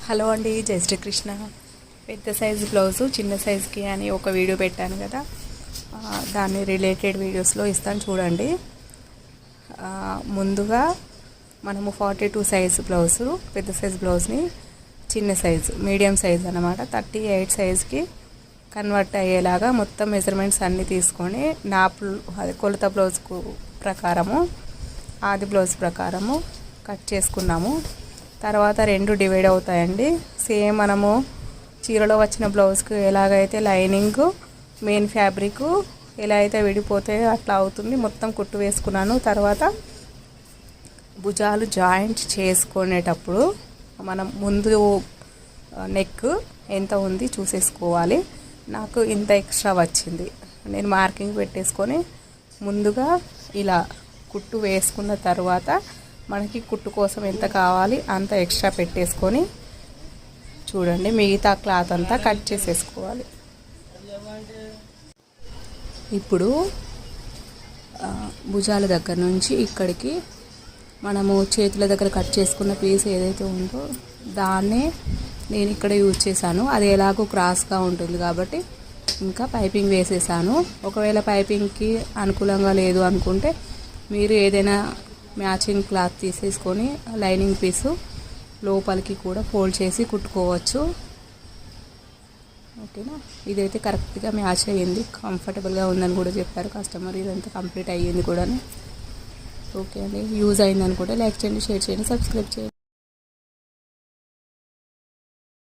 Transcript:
Hello అండి, జై శ్రీకృష్ణ. పెద్ద సైజు బ్లౌజు చిన్న సైజుకి అని ఒక వీడియో పెట్టాను కదా, దాన్ని రిలేటెడ్ వీడియోస్లో ఇస్తాను చూడండి. ముందుగా మనము 42 సైజు బ్లౌజు పెద్ద సైజు బ్లౌజ్ని చిన్న సైజు మీడియం సైజు అన్నమాట 38 సైజుకి కన్వర్ట్ అయ్యేలాగా మొత్తం మెజర్మెంట్స్ అన్నీ తీసుకొని నాపు అది కొలత బ్లౌజ్కు ప్రకారము ఆది బ్లౌజ్ ప్రకారము కట్ చేసుకున్నాము. తర్వాత రెండు డివైడ్ అవుతాయండి. సేమ్ మనము చీరలో వచ్చిన బ్లౌజ్కి ఎలాగైతే లైనింగ్ మెయిన్ ఫ్యాబ్రిక్ ఎలా అయితే విడిపోతాయో అట్లా అవుతుంది. మొత్తం కుట్టు వేసుకున్నాను. తర్వాత భుజాలు జాయింట్ చేసుకునేటప్పుడు మనం ముందు నెక్ ఎంత ఉంది చూసేసుకోవాలి. నాకు ఇంత ఎక్స్ట్రా వచ్చింది. నేను మార్కింగ్ పెట్టేసుకొని ముందుగా ఇలా కుట్టు వేసుకున్న తర్వాత మనకి కుట్టు కోసం ఎంత కావాలి అంత ఎక్స్ట్రా పెట్టేసుకొని చూడండి, మిగతా క్లాత్ అంతా కట్ చేసేసుకోవాలి. ఇప్పుడు భుజాల దగ్గర నుంచి ఇక్కడికి మనము చేతుల దగ్గర కట్ చేసుకున్న పీస్ ఏదైతే ఉందో దాన్నే నేను ఇక్కడ యూజ్ చేశాను. అది ఎలాగో క్రాస్గా ఉంటుంది కాబట్టి ఇంకా పైపింగ్ వేసేసాను. ఒకవేళ పైపింగ్కి అనుకూలంగా లేదు అనుకుంటే మీరు ఏదైనా మ్యాచింగ్ క్లాత్ తీసేసుకొని లైనింగ్ పీసు లోపలికి కూడా ఫోల్డ్ చేసి కుట్టుకోవచ్చు. ఓకేనా, ఇదైతే కరెక్ట్గా మ్యాచ్ అయ్యింది, కంఫర్టబుల్గా ఉందని కూడా చెప్పారు కస్టమర్. ఇదంతా కంప్లీట్ అయ్యింది కూడా. ఓకే అండి, యూజ్ అయిందని కూడా లైక్ చేయండి, షేర్ చేయండి, సబ్స్క్రైబ్ చేయండి.